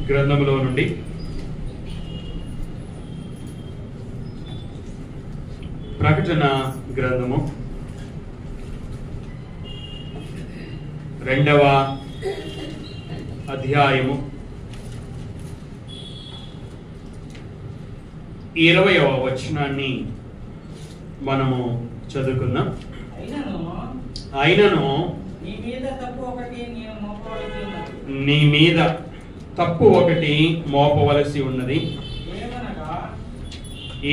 గ్రంథములో నుండి ప్రకటన గ్రంథము 2వ అధ్యాయము 20వ వచనాన్ని మనము చదువుకుందాం. అయినను నీ మీద తప్పు ఒకటి మోపవలసి ఉన్నది.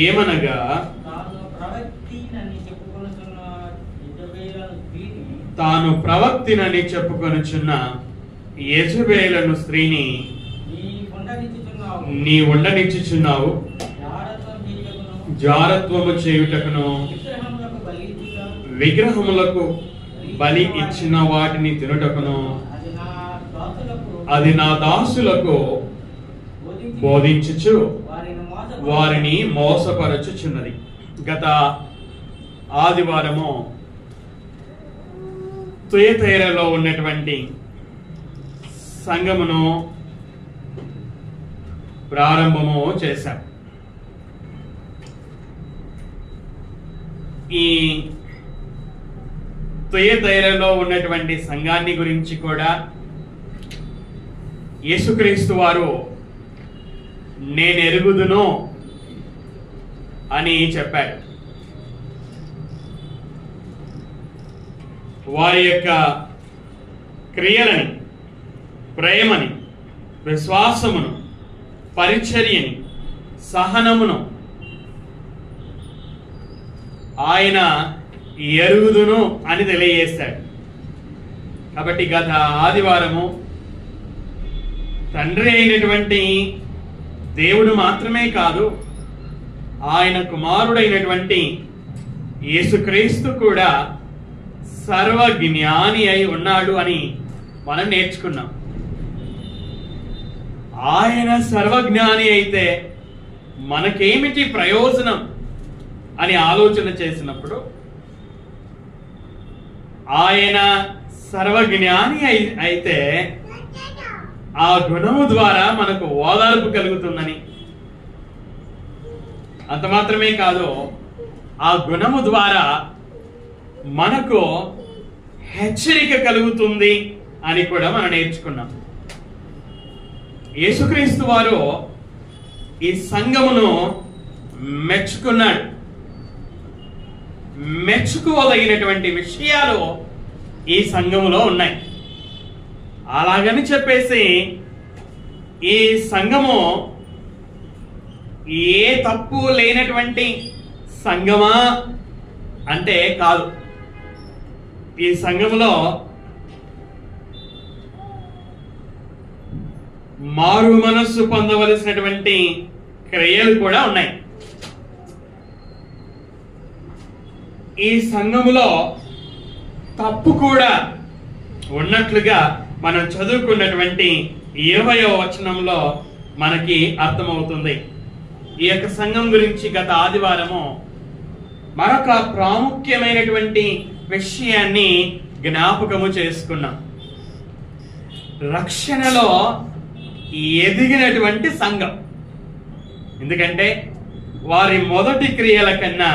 ఏమనగా తాను ప్రవక్తినని చెప్పుకొనుచున్న యెజబెలను స్త్రీని నీ ఉండనిచ్చుచున్నావు. జారత్వము చేయుటకును విగ్రహములకు బలి ఇచ్చిన వాటిని తినుటకును అది నా దాసులకు బోధించుచు వారిని మోసపరచుచున్నది. గత ఆదివారము తుయతైరలో ఉన్నటువంటి సంఘమును ప్రారంభము చేశాం. ఈ తుయతైరలో ఉన్నటువంటి సంఘాన్ని గురించి కూడా యేసుక్రీస్తు వారు నేను ఎరుగుదును అని చెప్పాడు. వారి యొక్క క్రియలని, ప్రేమని, విశ్వాసమును, పరిచర్యని, సహనమును ఆయన ఎరుగుదును అని తెలియజేశాడు. కాబట్టి గత ఆదివారము తండ్రి అయినటువంటి దేవుడు మాత్రమే కాదు, ఆయన కుమారుడైనటువంటి యేసుక్రీస్తు కూడా సర్వజ్ఞాని అయి ఉన్నాడు అని మనం నేర్చుకున్నాం. ఆయన సర్వజ్ఞాని అయితే మనకేమిటి ప్రయోజనం అని ఆలోచన చేసినప్పుడు, ఆయన సర్వజ్ఞాని అయితే ఆ గుణము ద్వారా మనకు ఓదార్పు కలుగుతుందని, అంత మాత్రమే కాదు, ఆ గుణము ద్వారా మనకు హెచ్చరిక కలుగుతుంది అని కూడా మనం నేర్చుకున్నాం. యేసుక్రీస్తు వారు ఈ సంఘమును మెచ్చుకున్నాడు. మెచ్చుకోదగినటువంటి విషయాలు ఈ సంఘములో ఉన్నాయి. అలాగని చెప్పేసి ఈ సంఘము ఏ తప్పు లేనటువంటి సంఘమా అంటే కాదు. ఈ సంఘములో మారు మనస్సు పొందవలసినటువంటి క్రియలు కూడా ఉన్నాయి. ఈ సంఘములో తప్పు కూడా ఉన్నట్లుగా మనం చదువుకున్నటువంటి 20వ వచనంలో మనకి అర్థమవుతుంది. ఈ యొక్క సంఘం గురించి గత ఆదివారము మరొక ప్రాముఖ్యమైనటువంటి విషయాన్ని జ్ఞాపకము చేసుకున్నాం. రక్షణలో ఎదిగినటువంటి సంఘం. ఎందుకంటే వారి మొదటి క్రియల కన్నా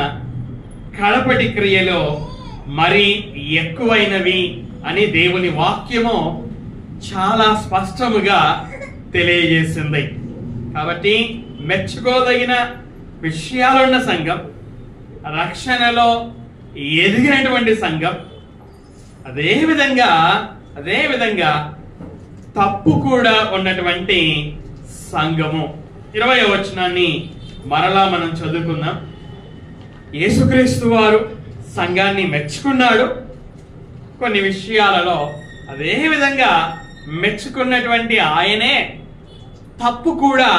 కడపటి క్రియలో మరి ఎక్కువైనవి అని దేవుని వాక్యము చాలా స్పష్టముగా తెలియజేసింది. కాబట్టి మెచ్చుకోదగిన విషయాలున్న సంఘం, రక్షణలో ఎదిగినటువంటి సంఘం, అదేవిధంగా తప్పు కూడా ఉన్నటువంటి సంఘము. 20వ వచనాన్ని మరలా మనం చదువుకుందాం. యేసుక్రీస్తు వారు సంఘాన్ని మెచ్చుకున్నాడు కొన్ని విషయాలలో. అదేవిధంగా మెచ్చుకున్నటువంటి ఆయనే తప్పు కూడా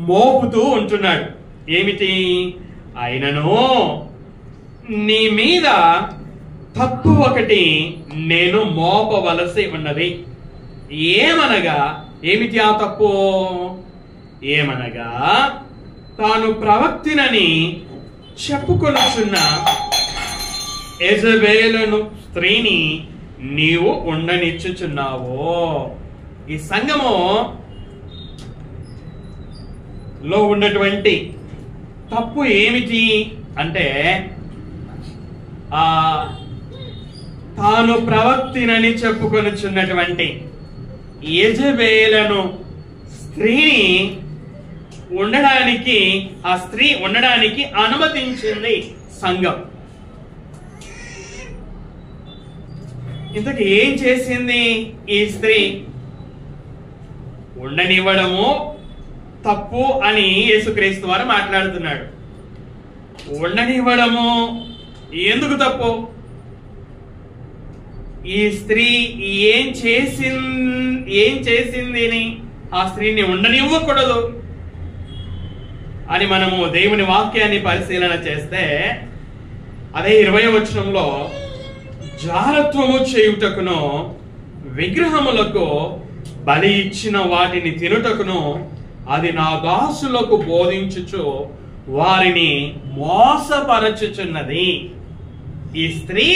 మోపుతూ ఉంటున్నాడు. ఏమిటి? ఆయనను నీ మీద తప్పు ఒకటి నేను మోపవలసి ఉన్నది. ఏమనగా ఏమిటి ఆ తప్పు? ఏమనగా తాను ప్రవక్తినని చెప్పుకొనుచున్న యెజబెలు స్త్రీని నీవు ఉండనిచ్చుచున్నావో. ఈ సంఘము లో ఉన్నటువంటి తప్పు ఏమిటి అంటే తాను ప్రవక్తినని చెప్పుకొనుచున్నటువంటి యెజబెలను స్త్రీని ఉండడానికి, ఆ స్త్రీ ఉండడానికి అనుమతించింది సంఘం. ఇంతకు ఏం చేసింది ఈ స్త్రీ? ఉండనివ్వడము తప్పు అని యేసుక్రీస్తు వారు మాట్లాడుతున్నాడు. ఉండనివ్వడము ఎందుకు తప్పు? ఈ స్త్రీ ఏం చేసింది అని ఆ స్త్రీని ఉండనివ్వకూడదు అని మనము దేవుని వాక్యాన్ని పరిశీలన చేస్తే, అదే 20వ వచనంలో, జారత్వము చేయుటకును విగ్రహములకు బలి ఇచ్చిన వాటిని తినుటకును అది నా దాసులకు బోధించుచు వారిని మోసపరచుచున్నది. ఈ స్త్రీ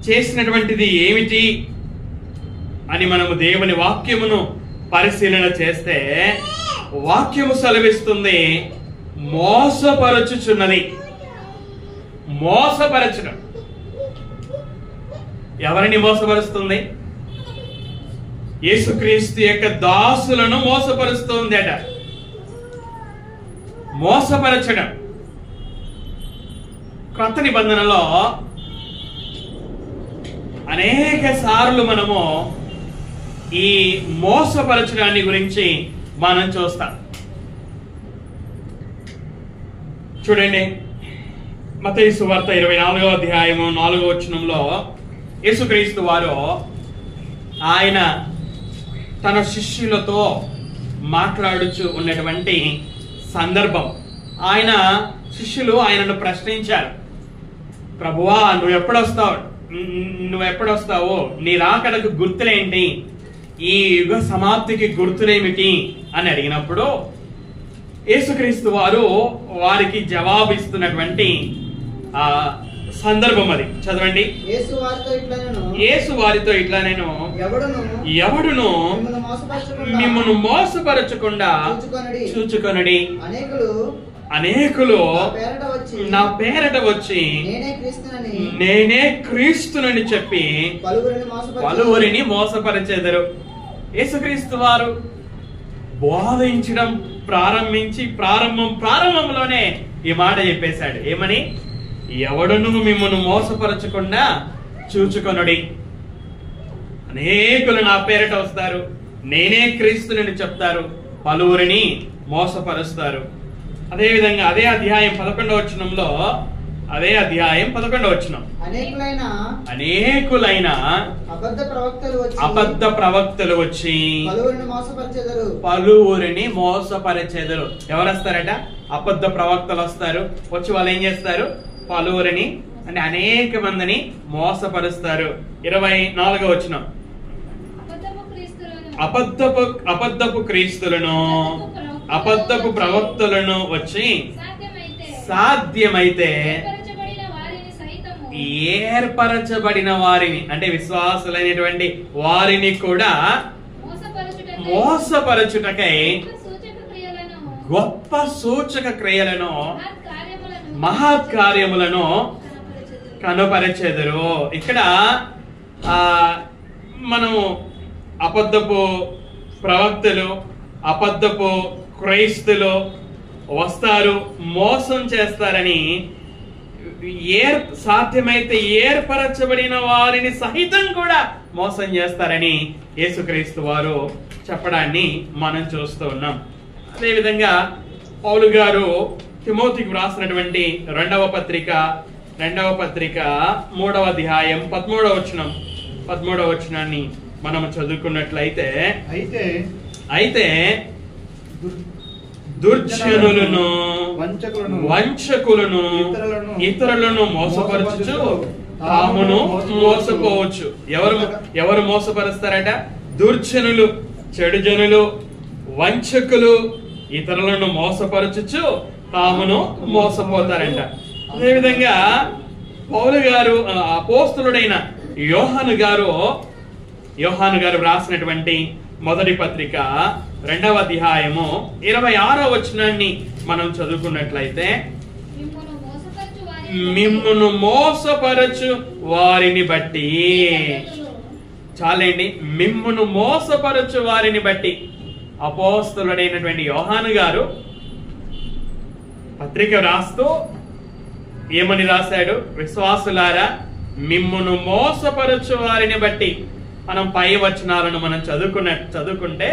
చేసినటువంటిది ఏమిటి అని మనము దేవుని వాక్యమును పరిశీలన చేస్తే, వాక్యము సెలవిస్తుంది మోసపరచుచున్నది. మోసపరచడం. ఎవరిని మోసపరుస్తుంది? యేసుక్రీస్తు యొక్క దాసులను మోసపరుస్తుంది అట. మోసపరచడం. క్రొత్త నిబంధనలో అనేక సార్లు మనము ఈ మోసపరచడాన్ని గురించి మనం చూస్తాం. చూడండి, మత్తయి సువార్త 24వ అధ్యాయము 4వ వచనంలో యేసుక్రీస్తు వారు ఆయన తన శిష్యులతో మాట్లాడుచూ ఉన్నటువంటి సందర్భం. ఆయన శిష్యులు ఆయనను ప్రశ్నించారు, ప్రభువా నువ్వు ఎప్పుడొస్తావు? నీ రాకడకు గుర్తులేంటి? ఈ యుగ సమాప్తికి గుర్తులేమిటి అని అడిగినప్పుడు యేసుక్రీస్తు వారు వారికి జవాబిస్తున్నటువంటి సందర్భం అది. చదవండి. యేసు వారితో ఇట్లా, నేను ఎవడును మిమ్మల్ని మోసపరచకుండా చూచుకొనడి. అనేకులు నా పేరట వచ్చి నేనే క్రీస్తునని చెప్పి పలువురిని మోసపరచెదరు. యేసుక్రీస్తు వారు బోధించడం ప్రారంభంలోనే ఈ మాట చెప్పేశాడు. ఏమని? ఎవడును మిమ్మల్ని మోసపరచకుండా చూచుకొనుడి. అనేకులు నా పేరట వస్తారు, నేనే క్రీస్తునని చెప్తారు, పలువురిని మోసపరుస్తారు. అదేవిధంగా అదే అధ్యాయం 11వ వచనంలో, అనేకులైన అబద్ధ ప్రవక్తలు వచ్చి పలువురిని మోసపరచెదరు. ఎవరు వస్తారట? అబద్ధ ప్రవక్తలు వస్తారు. వచ్చి వాళ్ళు ఏం చేస్తారు? పలువురిని, అంటే అనేక మందిని మోసపరుస్తారు. 24వ వచనం, అబద్ధపు క్రీస్తులను అబద్ధపు ప్రవక్తలను వచ్చి సాధ్యమైతే ఏర్పరచబడిన వారిని, అంటే విశ్వాసులైనటువంటి వారిని కూడా మోసపరచుటకై గొప్ప సూచక క్రియలను మహత్కార్యములను కనపరచెదరు. ఇక్కడ మనము అబద్ధపు ప్రవక్తలు, అబద్ధపు క్రైస్తులు వస్తారు, మోసం చేస్తారని, సాధ్యమైతే ఏర్పరచబడిన వారిని సహితం కూడా మోసం చేస్తారని యేసుక్రీస్తు వారు చెప్పడాన్ని మనం చూస్తూ ఉన్నాం. అదేవిధంగా పౌలు గారు తిమోతికి వ్రాసినటువంటి రెండవ పత్రిక 3వ అధ్యాయం 13వ వచనాన్ని మనం చదువుకున్నట్లయితే, అయితే దుర్జనులను వంచకులను ఇతరులను మోసపరచుచు తామును మోసపోవచ్చు. ఎవరు మోసపరుస్తారట? దుర్జనులు, చెడు జనులు, వంచకులు ఇతరులను మోసపరచుచు తామును మోసపోతారంట. అదేవిధంగా పౌలు గారు, అపోస్తలుడైన యోహాను గారు యోహాను గారు రాసినటువంటి మొదటి పత్రిక 2వ అధ్యాయము 26వ వచనాన్ని మనం చదువుకున్నట్లయితే, మిమ్మును మోసపరచు వారిని బట్టి, చాలండి, మిమ్మును మోసపరచు వారిని బట్టి. అపోస్తలుడైనటువంటి యోహాను గారు పత్రిక రాస్తూ ఏమని రాశాడు? విశ్వాసులారా, మిమ్మును మోసపరచు వారిని బట్టి. మనం పై వచనాలను మనం చదువుకుంటే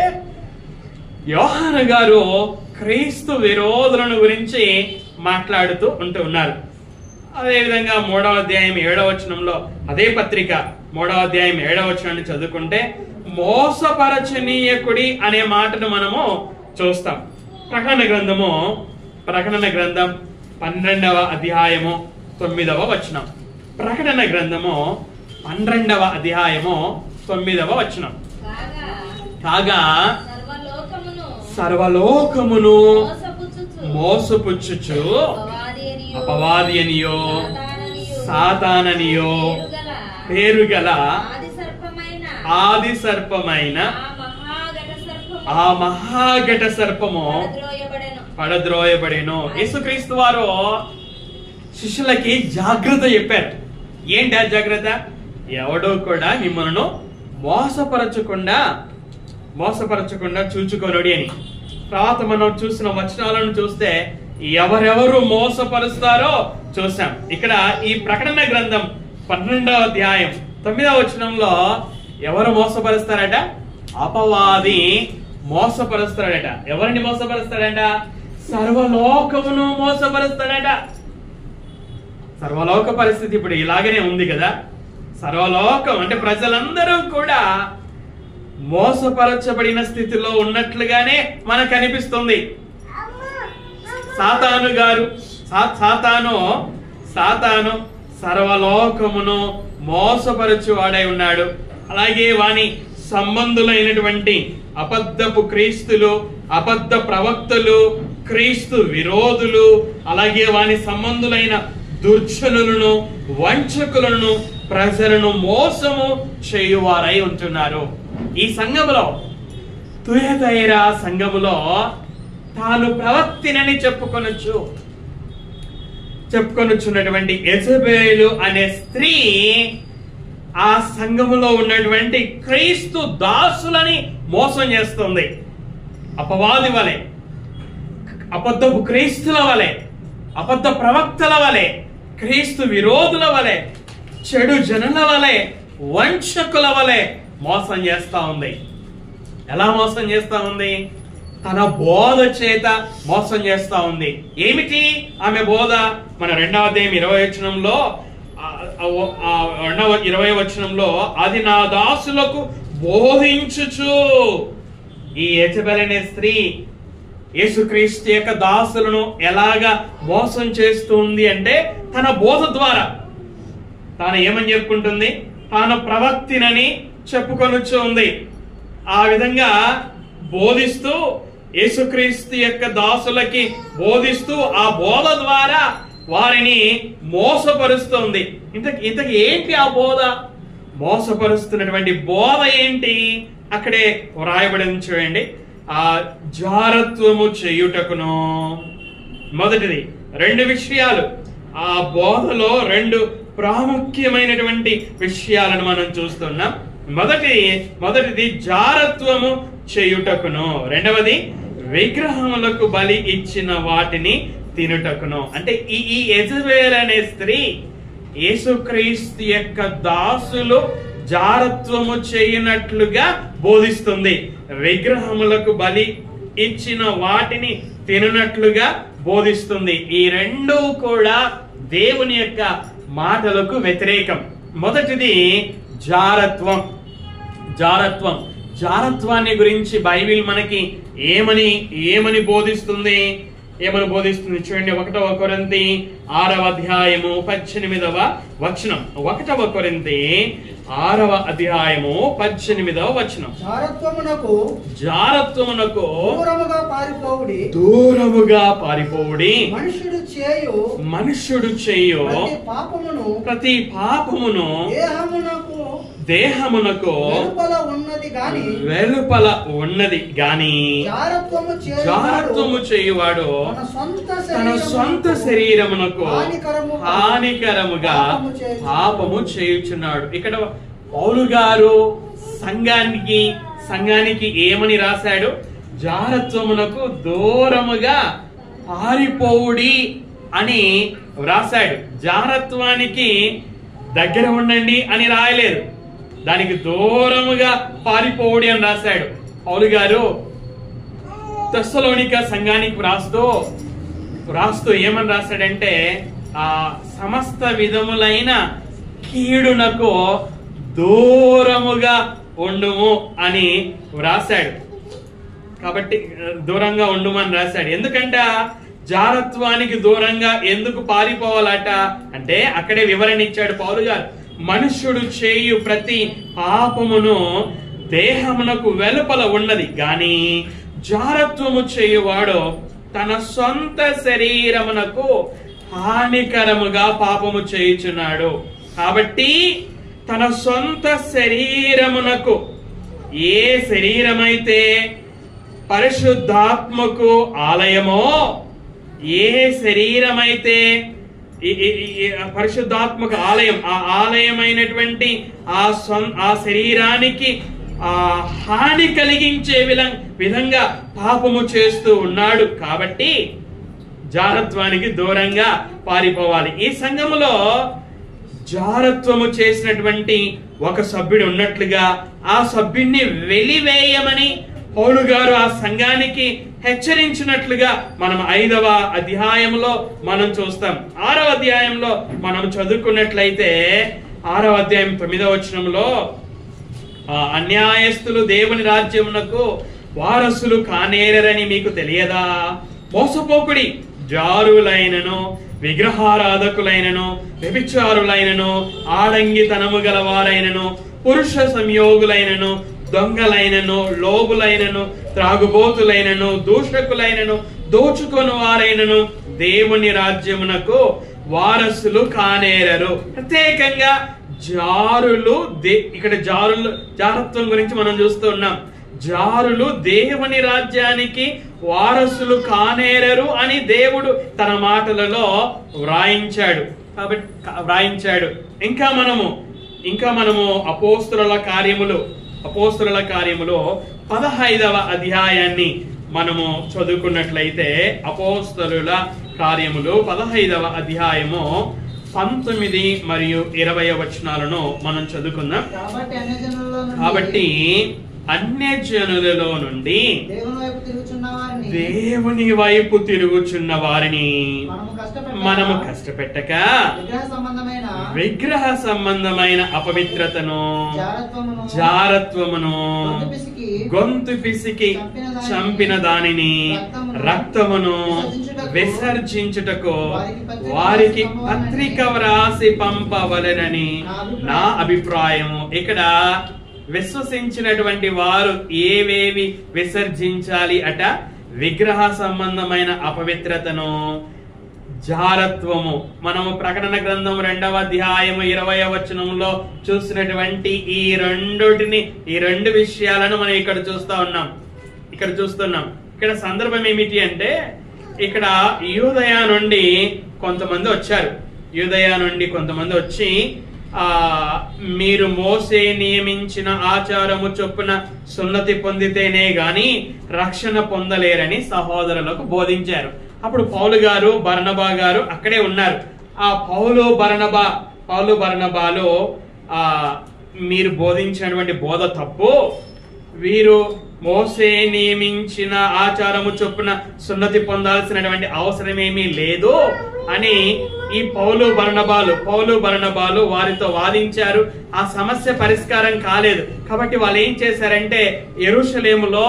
యోహాను గారు క్రీస్తు విరోధులను గురించి మాట్లాడుతూ ఉన్నారు. అదేవిధంగా 3వ అధ్యాయం 7వ వచనంలో అదే పత్రిక 3వ అధ్యాయం 7వ వచనాన్ని చదువుకుంటే మోసపరచనీయకుడి అనే మాటను మనము చూస్తాం. ప్రకటన గ్రంథం 12వ అధ్యాయము 9వ వచనం. ప్రకటన గ్రంథము 12వ అధ్యాయము 9వ వచనం. కాగా సర్వలోకమును మోసపుచ్చుచు అపవాది అనియో సాతాననియో పేరుగల ఆది సర్పమైన ఆ మహాఘట సర్పము పడద్రోయబడెను. యేసుక్రీస్తు వారు శిష్యులకి జాగ్రత్త చెప్పారు. ఏంటి ఆ జాగ్రత్త? ఎవడో కూడా మిమ్మల్ని మోసపరచకుండా చూచుకొనుడి అని. తర్వాత మనం చూసిన వచనాలను చూస్తే ఎవరెవరు మోసపరుస్తారో చూసాం. ఇక్కడ ఈ ప్రకటన గ్రంథం 12వ అధ్యాయం 9వ వచనంలో ఎవరు మోసపరుస్తారట? అపవాది మోసపరుస్తాడట. ఎవరిని మోసపరుస్తాడట? సర్వలోకమును మోసపరుస్తాడట. సర్వలోక పరిస్థితి ఇప్పుడు ఇలాగనే ఉంది కదా. సర్వలోకం అంటే ప్రజలందరూ కూడా మోసపరచబడిన స్థితిలో ఉన్నట్లుగానే మనకు అనిపిస్తుంది. సాతాను సర్వలోకమును మోసపరచువాడై ఉన్నాడు. అలాగే వాని సంబంధులైనటువంటి అబద్ధపు క్రీస్తులు, అబద్ధ ప్రవక్తలు, క్రీస్తు విరోధులు, అలాగే వాని సంబంధులైన దుర్జనులను, వంచకులను, ప్రజలను మోసము చేయువారై ఉంటున్నారు. ఈ సంఘములో, తుయతైరా సంఘములో తాను ప్రవక్తినని చెప్పుకొనుచున్నటువంటి యెజబెలు అనే స్త్రీ ఆ సంఘములో ఉన్నటువంటి క్రీస్తు దాసులని మోసం చేస్తుంది. అపవాది వలె, అబద్ధపు క్రీస్తుల వలె, అబద్ధ ప్రవక్తల వలె, క్రీస్తు విరోధుల వలె, చెడు జనుల వలె, వంచకుల వలె మోసం చేస్తా ఉంది. ఎలా మోసం చేస్తా ఉంది? తన బోధ చేత మోసం చేస్తా ఉంది. ఏమిటి ఆమె బోధ? మన 2వ అధ్యాయం 20వ వచనంలో 20వ వచనంలో అది నా దాసులకు బోధించుచు, ఈ యెజబెల్ అనే స్త్రీ యేసుక్రీస్తు యొక్క దాసులను ఎలాగా మోసం చేస్తుంది అంటే తన బోధ ద్వారా. తాను ఏమని చెప్పుకుంటుంది? తాను ప్రవక్తినని చెప్పుకొనుచు ఉంది. ఆ విధంగా బోధిస్తూ యేసుక్రీస్తు యొక్క దాసులకి బోధిస్తూ ఆ బోధ ద్వారా వారిని మోసపరుస్తుంది. ఇంతకి ఏంటి ఆ బోధ? మోసపరుస్తున్నటువంటి బోధ ఏంటి? అక్కడే వ్రాయబడింది చూడండి. ఆ జారత్వము చేయుటకును. మొదటిది 2 విషయాలు. ఆ బోధలో 2 ప్రాముఖ్యమైనటువంటి విషయాలను మనం చూస్తున్నాం. మొదటిది జారత్వము చేయుటకును, రెండవది విగ్రహములకు బలి ఇచ్చిన వాటిని తినుటకును. అంటే ఈ యెజబెల్ అనే స్త్రీ యేసుక్రీస్తు యొక్క దాసులు జారత్వము చేయనట్లుగా బోధిస్తుంది. విగ్రహములకు బలి ఇచ్చిన వాటిని తిననట్లుగా బోధిస్తుంది. ఈ 2 కూడా దేవుని యొక్క మాటలకు వ్యతిరేకం. మొదటిది జారత్వాన్ని గురించి బైబిల్ మనకి ఏమని బోధిస్తుంది? చూడండి. 1వ కొరింథీ 6వ అధ్యాయము 18వ వచనం. 1వ కొరింథీ 6వ అధ్యాయము 18వ వచనం. జారత్వమునకు దూరముగా పారిపోవుడి. మనుష్యుడు చేయు ప్రతి పాపమును దేహమునకు వెలుపల ఉన్నది గాని జారత్వము చేయువాడు తన సొంత శరీరమునకు హానికరముగా పాపము చేయుచున్నాడు. ఇక్కడ పౌలు గారు సంఘానికి ఏమని రాశాడు? జారత్వమునకు దూరముగా పారిపోవుడి అని రాశాడు. జారత్వానికి దగ్గర ఉండండి అని రాయలేదు, దానికి దూరముగా పారిపోవుడి అని రాశాడు. పౌలు గారు తెస్సలోనిక సంఘానికి రాస్తూ ఏమని రాశాడంటే, ఆ సమస్త విధములైన కీడునకు దూరముగా ఉండుము అని రాశాడు. కాబట్టి దూరంగా ఉండుమని రాశాడు. ఎందుకంటే జారత్వానికి దూరంగా ఎందుకు పారిపోవాలట అంటే అక్కడే వివరణ ఇచ్చాడు పౌలు గారు. మనుష్యుడు చేయు ప్రతి పాపమును దేహమునకు వెలుపల ఉన్నది గాని జారత్వము చేయువాడు తన సొంత శరీరమునకు హానికరముగా పాపము చేయుచున్నాడు. కాబట్టి తన సొంత శరీరమునకు, ఏ శరీరమైతే పరిశుద్ధాత్మకు ఆలయమో, ఏ శరీరమైతే పరిశుద్ధాత్మక ఆలయం, ఆ ఆలయమైనటువంటి ఆ శరీరానికి హాని కలిగించే విధంగా పాపము చేస్తూ ఉన్నాడు. కాబట్టి జారత్వానికి దూరంగా పారిపోవాలి. ఈ సంఘములో జారత్వము చేసినటువంటి ఒక సభ్యుడు ఉన్నట్లుగా ఆ సభ్యుడిని వెలివేయమని పౌలు గారు ఆ సంఘానికి హెచ్చరించినట్లుగా మనం 5వ అధ్యాయంలో మనం చూస్తాం. 6వ అధ్యాయంలో మనం చదువుకున్నట్లయితే 6వ అధ్యాయం 9వ వచనంలో అన్యాయస్తులు దేవుని రాజ్యమునకు వారసులు కానేరని మీకు తెలియదా? మోసపోకుడి, జారులైనను విగ్రహారాధకులైనను వ్యభిచారులైనను ఆడంగితనము గలవారైనను పురుష సంయోగులైనను దొంగలైనను లోబులైనను త్రాగుబోతులైనను దూషకులైనను దోచుకొని వారైనను దేవుని రాజ్యమునకు వారసులు కానేరరు. ప్రత్యేకంగా జారులు, ఇక్కడ జారత్వం గురించి మనం చూస్తూ ఉన్నాం. జారులు దేవుని రాజ్యానికి వారసులు కానేరరు అని దేవుడు తన మాటలలో వ్రాయించాడు. ఇంకా మనము అపోస్తలుల కార్యములు 15వ అధ్యాయాన్ని మనము చదువుకున్నట్లయితే, అపోస్తలుల కార్యములు 15వ అధ్యాయము 19 మరియు 20 వచనాలను మనం చదువుకుందాం. కాబట్టి అన్యజనులలో నుండి దేవుని వైపు తిరుగుచున్న వారిని మనము కష్టపెట్టక విగ్రహ సంబంధమైన అపవిత్రతను, జారత్వమును, గొంతు పిసికి చంపిన దానిని, రక్తమును విసర్జించుటకు వారికి పత్రిక వ్రాసి పంపవలెనని నా అభిప్రాయము. ఇక్కడ విశ్వసించినటువంటి వారు ఏవేవి విసర్జించాలి అట? విగ్రహ సంబంధమైన అపవిత్రతను, జారత్వము. మనము ప్రకటన గ్రంథం 2వ అధ్యాయము 20వ వచనంలో చూసినటువంటి ఈ రెండు విషయాలను మనం ఇక్కడ చూస్తున్నాం. ఇక్కడ సందర్భం ఏమిటి అంటే, ఇక్కడ యూదయ నుండి కొంతమంది వచ్చి మీరు మోసే నియమించిన ఆచారము చొప్పున సున్నతి పొందితేనే గాని రక్షణ పొందలేరని సహోదరులకు బోధించారు. అప్పుడు పౌలు గారు, బర్నబా గారు అక్కడే ఉన్నారు. ఆ పౌలు బర్నబాలు మీరు బోధించినటువంటి బోధ తప్పు, వీరు మోసే నియమించిన ఆచారము చొప్పున సున్నతి పొందాల్సినటువంటి అవసరమేమీ లేదు అని ఈ పౌలు బర్నబాలు వారితో వాదించారు. ఆ సమస్య పరిష్కారం కాలేదు. కాబట్టి వాళ్ళు ఏం చేశారంటే, యెరూషలేములో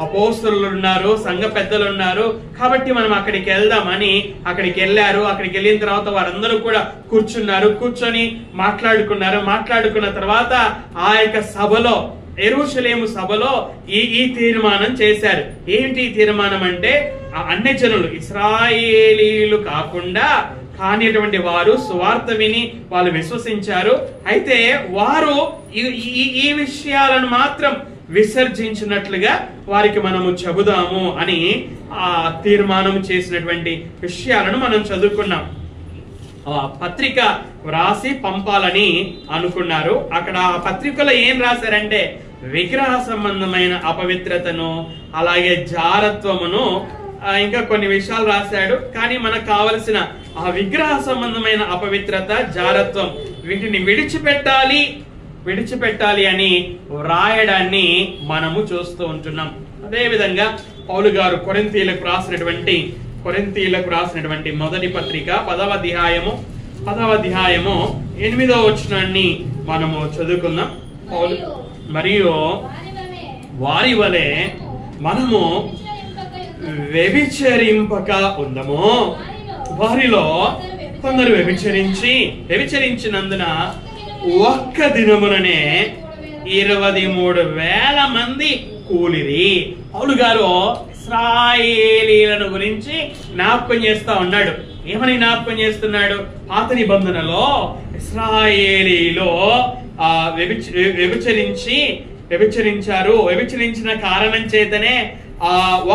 అపోస్తలులు ఉన్నారు, సంఘ పెద్దలు ఉన్నారు, కాబట్టి మనం అక్కడికి వెళ్దామని అక్కడికి వెళ్ళారు. అక్కడికి వెళ్ళిన తర్వాత వారందరూ కూడా కూర్చొని మాట్లాడుకున్న తర్వాత ఆ యొక్క సభలో, యెరూషలేము సభలో ఈ తీర్మానం చేశారు. ఏమిటి ఈ తీర్మానం అంటే, అన్యజనులు, ఇశ్రాయేలీయులు కానిటువంటి వారు సువార్త విని వాళ్ళు విశ్వసించారు. అయితే వారు ఈ విషయాలను మాత్రం విసర్జించినట్లుగా వారికి మనము చెబుదాము అని తీర్మానం చేసినటువంటి విషయాలను మనం చదువుకున్నాం. పత్రిక వ్రాసి పంపాలని అనుకున్నారు. అక్కడ ఆ పత్రికలో ఏం రాశారంటే విగ్రహ సంబంధమైన అపవిత్రతను, అలాగే జారత్వమును, ఇంకా కొన్ని విషయాలు రాశాడు. కానీ మనకు కావలసిన ఆ విగ్రహ సంబంధమైన అపవిత్రత, జారత్వం, వీటిని విడిచిపెట్టాలి అని వ్రాయడాన్ని మనము చూస్తూ ఉంటున్నాం. అదే విధంగా పౌలు గారు కొరింథీయులకు రాసినటువంటి మొదటి పత్రిక 10వ అధ్యాయము 8వ వచనాన్ని మనము చదువుకుందాం. పౌలు మరియు వారి వలె మనము వ్యభిచరింపక ఉందము. వారిలో కొందరు వ్యభిచరించినందున ఒక్క దినముననే 23,000 మంది కూలిరి. పౌలు గారు ఇశ్రాయేలీలను గురించి జ్ఞాపకం చేస్తా ఉన్నాడు. ఏమని జ్ఞాపకం చేస్తున్నాడు? పాత నిబంధనలో ఇశ్రాయేలీలో వ్యభిచరించిన కారణం చేతనే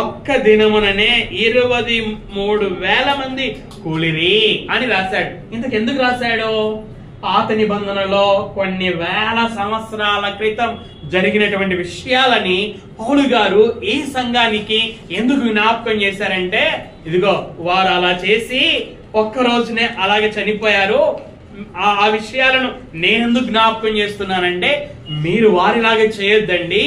ఒక్క దినముననే 23,000 మంది కూలిరి అని రాశాడు. ఇంతకెందుకు రాశాడు? పాత నిబంధనలో కొన్ని వేల సంవత్సరాల క్రితం జరిగినటువంటి విషయాలని పౌలు గారు ఈ సంఘానికి ఎందుకు జ్ఞాపకం చేశారంటే, ఇదిగో వారు అలా చేసి ఒక్క రోజునే అలాగే చనిపోయారు. ఆ విషయాలను నేనెందుకు జ్ఞాపకం చేస్తున్నానంటే, మీరు వారిలాగే చేయొద్దండి,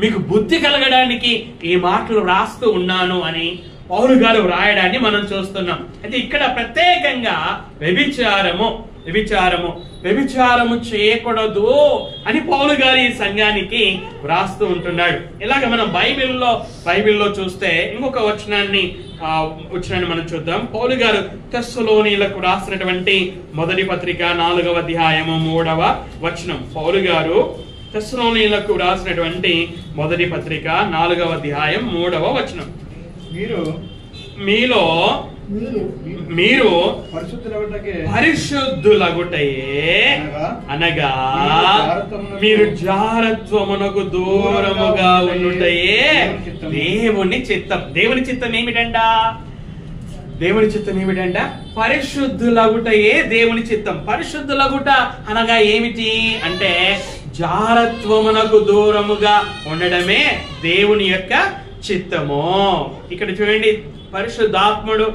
మీకు బుద్ధి కలగడానికి ఈ మాటలు రాస్తూ ఉన్నాను అని పౌలు గారు వ్రాయడాన్ని మనం చూస్తున్నాం. అయితే ఇక్కడ ప్రత్యేకంగా వ్యభిచారము చేయకూడదు అని పౌలు గారు ఈ సంఘానికి వ్రాస్తూ ఉంటున్నాడు. ఇలాగ మనం బైబిల్లో చూస్తే ఇంకొక వచనాన్ని మనం చూద్దాం. పౌలు గారు తెస్సలోనీయులకు రాసినటువంటి మొదటి పత్రిక 4వ అధ్యాయము 3వ వచనం. పౌలు గారు తెస్సలోనీయులకు రాసినటువంటి మొదటి పత్రిక 4వ అధ్యాయం 3వ వచనం. మీరు పరిశుద్ధులగుటయే అనగా మీరు జారత్వమునకు దూరముగా ఉండుటయే దేవుని చిత్తం. దేవుని చిత్తం ఏమిటంట? పరిశుద్ధులగుటయే దేవుని చిత్తం. పరిశుద్ధులగుట అనగా ఏమిటి అంటే జారత్వమునకు దూరముగా ఉండడమే దేవుని యొక్క చిత్తము. ఇక్కడ చూడండి, పరిశుద్ధాత్ముడు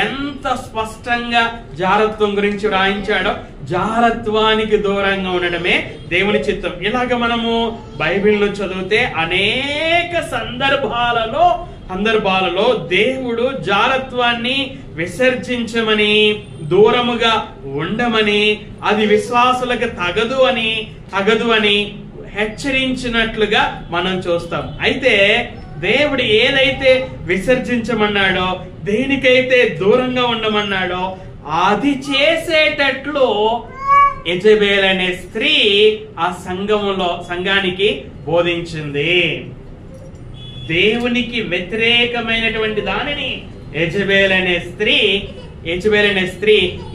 ఎంత స్పష్టంగా జారత్వం గురించి వ్రాయించాడో. జారత్వానికి దూరంగా ఉండడమే దేవుని చిత్తం. ఇలాగ మనము బైబిల్ను చదివితే అనేక సందర్భాలలో దేవుడు జారత్వాన్ని విసర్జించమని, దూరముగా ఉండమని, అది విశ్వాసులకు తగదు అని హెచ్చరించినట్లుగా మనం చూస్తాం. అయితే దేవుడు ఏదైతే విసర్జించమన్నాడో, దేనికైతే దూరంగా ఉండమన్నాడో అది చేసేటట్లు యెజబెల్ అనే స్త్రీ ఆ సంఘానికి బోధించింది. దేవునికి వ్యతిరేకమైనటువంటి దానిని యెజబెల్ అనే స్త్రీ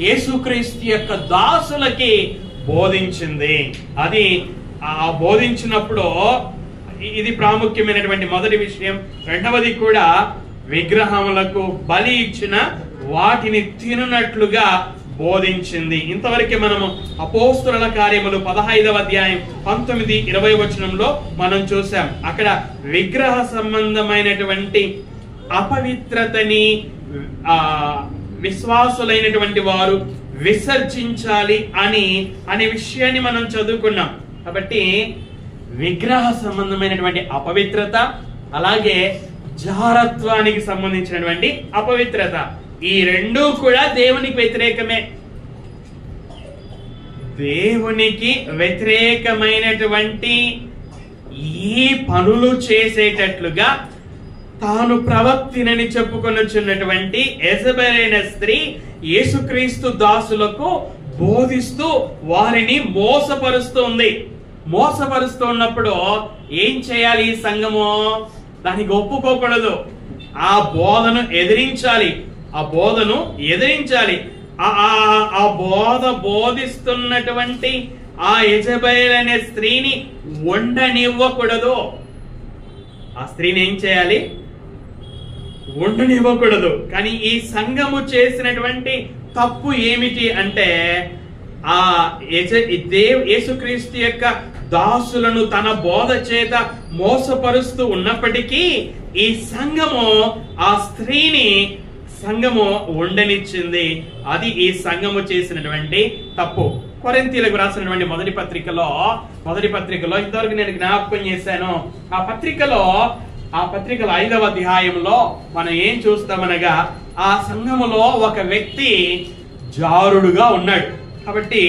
యేసుక్రీస్తు యొక్క దాసులకి బోధించింది. అది బోధించినప్పుడు ఇది ప్రాముఖ్యమైనటువంటి మొదటి విషయం. రెండవది కూడా విగ్రహములకు బలి ఇచ్చిన వాటిని తినునట్లుగా బోధించింది. ఇంతవరకు మనము అపోస్తలుల కార్యములు 15వ అధ్యాయం 19-20 వచనంలో మనం చూసాం. అక్కడ విగ్రహ సంబంధమైనటువంటి అపవిత్రతని విశ్వాసులైనటువంటి వారు విసర్జించాలి అనే విషయాన్ని మనం చదువుకున్నాం. కాబట్టి విగ్రహ సంబంధమైనటువంటి అపవిత్రత, అలాగే జారత్వానికి సంబంధించినటువంటి అపవిత్రత, ఈ రెండూ కూడా దేవునికి వ్యతిరేకమే. దేవునికి వ్యతిరేకమైనటువంటి ఈ పనులు చేసేటట్లుగా తాను ప్రవక్తినని చెప్పుకొనుచున్నటువంటి యెజబెల్ అనే స్త్రీ యేసుక్రీస్తు దాసులకు బోధిస్తూ వారిని మోసపరుస్తున్నప్పుడు ఏం చేయాలి? ఈ సంఘము దానికి ఒప్పుకోకూడదు. ఆ బోధను ఎదిరించాలి. ఆ బోధిస్తున్నటువంటి ఆ యెజబెల్ అనే స్త్రీని ఉండనివ్వకూడదు. ఆ స్త్రీని ఏం చేయాలి? ఉండనివ్వకూడదు. కానీ ఈ సంఘము చేసినటువంటి తప్పు ఏమిటి అంటే, ఆ యేసుక్రీస్తు యొక్క దాసులను తన బోధ చేత మోసపరుస్తూ ఉన్నప్పటికీ ఈ సంఘము ఆ స్త్రీని సంఘము ఉండనిచ్చింది. అది ఈ సంఘము చేసినటువంటి తప్పు. కొరింథీయులకు రాసినటువంటి మొదటి పత్రికలో ఇంతవరకు నేను జ్ఞాపకం చేశాను. ఆ పత్రికలో 5వ అధ్యాయంలో మనం ఏం చూస్తామనగా, ఆ సంఘములో ఒక వ్యక్తి జారుడుగా ఉన్నాడు. కాబట్టి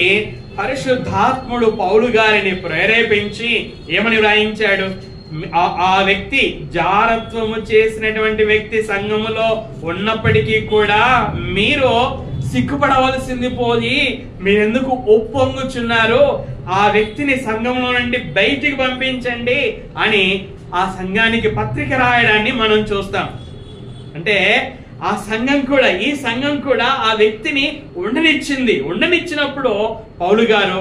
పరిశుద్ధాత్ముడు పౌలు గారిని ప్రేరేపించి ఏమని వ్రాయించాడు? ఆ వ్యక్తి జారత్వము చేసినటువంటి వ్యక్తి సంఘములో ఉన్నప్పటికీ కూడా మీరు సిగ్గుపడవలసింది పోయి మీరెందుకు ఒప్పొంగుచున్నారు? ఆ వ్యక్తిని సంఘంలో నుండి బయటికి పంపించండి అని ఆ సంఘానికి పత్రిక రాయడాన్ని మనం చూస్తాం. అంటే ఆ సంఘం కూడా, ఈ సంఘం కూడా ఆ వ్యక్తిని ఉండనిచ్చినప్పుడు పౌలు గారు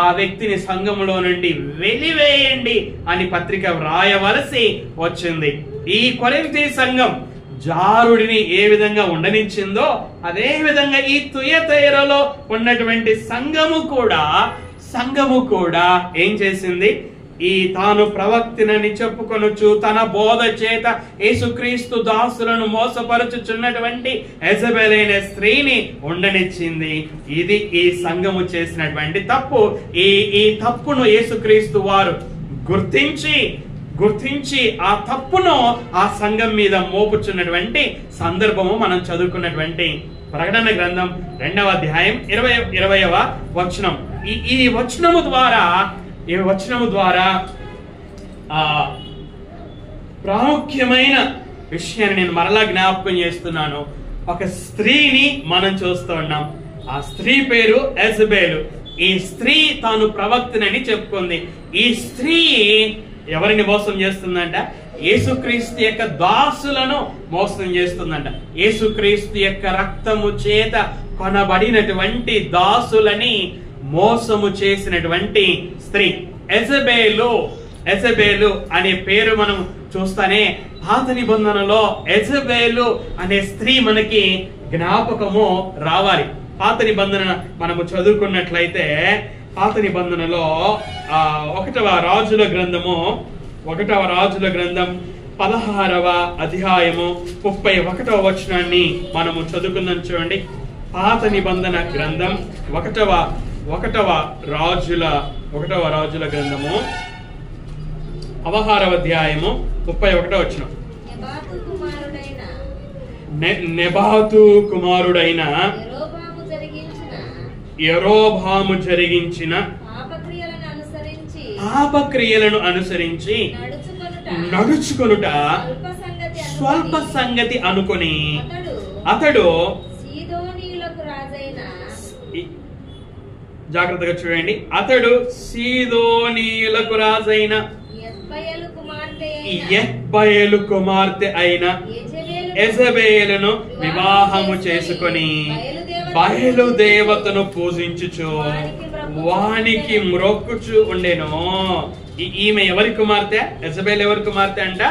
ఆ వ్యక్తిని సంఘంలో నుండి వెలివేయండి అని పత్రిక వ్రాయవలసి వచ్చింది. ఈ కొరింథీ సంఘం జారుడిని ఏ విధంగా ఉండనిచ్చిందో అదే విధంగా ఈ తుయతైరలో ఉన్నటువంటి సంఘము కూడా ఏం చేసింది? ఈ తాను ప్రవక్తినని చెప్పుకొనుచు తన బోధ చేత యేసుక్రీస్తు దాసులను మోసపరుచుచున్నటువంటి యెజబెల్ అనే స్త్రీని ఉండనిచ్చింది. ఇది ఈ సంఘము చేసినటువంటి తప్పు. ఈ తప్పును యేసుక్రీస్తు వారు గుర్తించి ఆ తప్పును ఆ సంఘం మీద మోపుచున్నటువంటి సందర్భము మనం చదువుకున్నటువంటి ప్రకటన గ్రంథం 2వ అధ్యాయం 20వ వచనం. ఈ వచనము ద్వారా ప్రాముఖ్యమైన విషయాన్ని నేను మరలా జ్ఞాపకం చేస్తున్నాను. ఒక స్త్రీని మనం చూస్తూ ఉన్నాం. ఆ స్త్రీ పేరు యెజబెల్. ఈ స్త్రీ తాను ప్రవక్తనని చెప్పుకుంది. ఈ స్త్రీ ఎవరిని మోసం చేస్తుందంట? యేసుక్రీస్తు యొక్క దాసులను మోసం చేస్తుందంట. యేసుక్రీస్తు యొక్క రక్తము చేత కొనబడినటువంటి దాసులని మోసము చేసినటువంటి స్త్రీ యెజబెలు అనే పేరు మనం చూస్తానే పాత నిబంధనలో యెజబెలు అనే స్త్రీ మనకి జ్ఞాపకము రావాలి. పాత నిబంధన మనము చదువుకున్నట్లయితే పాత నిబంధనలో 1వ రాజుల గ్రంథం 16వ అధ్యాయము 31వ వచనాన్ని మనము చదువుకుందాం. చూడండి, పాత నిబంధన గ్రంథం 1వ రాజుల గ్రంథము 16వ అధ్యాయము 31వ వచనం. నెబాతు కుమారుడైన యెరోబాము జరిగించిన పాపక్రియలను అనుసరించి నడుచుకొనుట స్వల్ప సంగతి అనుకొని అతడు జాగ్రత్తగా చూడండి, అతడు సీదోనీయులకు రాజైన యెజ్బెలు కుమార్తె అయిన యెజబెలును వివాహము చేసుకొని బయలు దేవతను పూజించుచు వానికి మ్రొక్కుచు ఉండెను. ఈమె ఎవరి కుమార్తె? యెజబెల్ ఎవరి కుమార్తె అంట?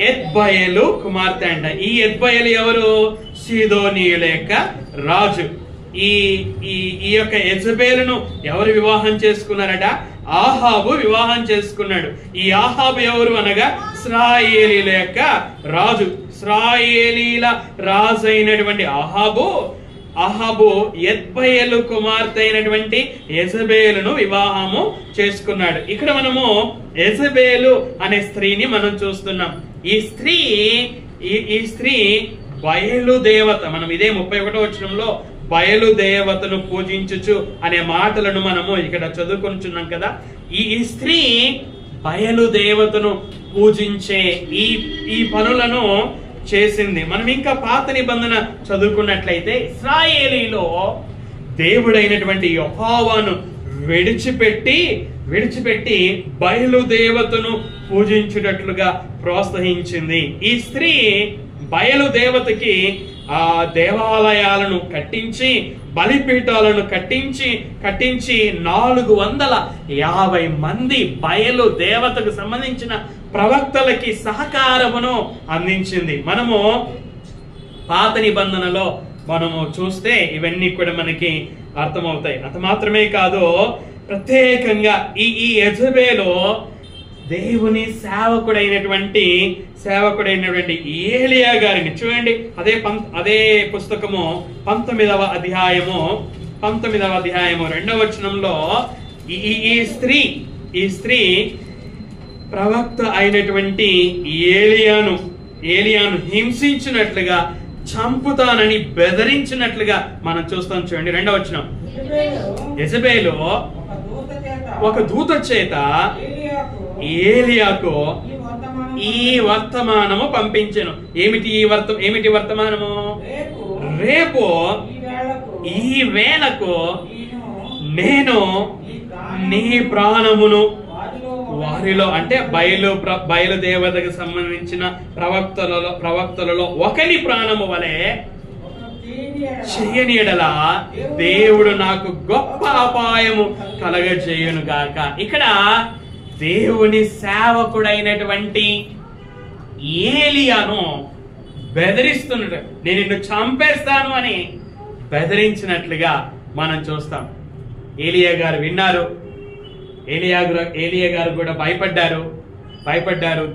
యెజ్బెలు కుమార్తె అంట. ఈ యెజ్బెలు ఎవరు? సీదోనీయుల యొక్క రాజు. ఈ యొక్క యెజబెలును ఎవరు వివాహం చేసుకున్నారట? ఆహాబు వివాహం చేసుకున్నాడు. ఈ ఆహాబు ఎవరు అనగా ఇశ్రాయేలీల యొక్క రాజు. ఇశ్రాయేలీల రాజు అయినటువంటి ఆహాబు యెజ్బెలు కుమార్తె అయినటువంటి యెజబెలును వివాహము చేసుకున్నాడు. ఇక్కడ మనము యెజబెలు అనే స్త్రీని మనం చూస్తున్నాం. ఈ స్త్రీ బయలుదేవత. మనం ఇదే 31వ వచనంలో బయలుదేవతను పూజించుచు అనే మాటలను మనము ఇక్కడ చదువుకుంటున్నాం కదా. ఈ స్త్రీ బయలుదేవతను పూజించే ఈ పనులను చేసింది. మనం ఇంకా పాత నిబంధన చదువుకున్నట్లయితే ఇశ్రాయేలీలో దేవుడైనటువంటి యెహోవాను విడిచిపెట్టి బయలుదేవతను పూజించుటట్లుగా ప్రోత్సహించింది. ఈ స్త్రీ బయలుదేవతకి ఆ దేవాలయాలను కట్టించి, బలిపీఠాలను కట్టించి 450 మంది బయలు దేవతకు సంబంధించిన ప్రవక్తలకి సహకారమును అందించింది. మనము పాత నిబంధనలో మనము చూస్తే ఇవన్నీ కూడా మనకి అర్థమవుతాయి. అంత మాత్రమే కాదు, ప్రత్యేకంగా ఈ యెజబెలు దేవుని సేవకుడైనటువంటి ఏలియా గారిని చూడండి. అదే పుస్తకము 19వ అధ్యాయము 2వ వచనంలో ఈ స్త్రీ ప్రవక్త అయినటువంటి ఏలియాను హింసించినట్లుగా, చంపుతానని బెదిరించినట్లుగా మనం చూస్తాం. చూడండి 2వ వచనం. యెజబెలు ఒక దూత చేత ఏలియాకు ఈ వర్తమానము పంపించెను. ఏమిటి వర్తమానము? రేపు ఈ వేళకు నేను నీ ప్రాణమును వారిలో, అంటే బయలుదేవతకు సంబంధించిన ప్రవక్తలలో ఒకని ప్రాణము వలె చెయ్యని ఎడల దేవుడు నాకు గొప్ప అపాయము కలగజేయును గాక. ఇక్కడ దేవుని సేవకుడైనటువంటి ఏలియాను బెదిరిస్తున్నట్టు, నేను నిన్ను చంపేస్తాను అని బెదిరించినట్లుగా మనం చూస్తాం. ఏలియా గారు విన్నారు. ఏలియా గారు కూడా భయపడ్డారు.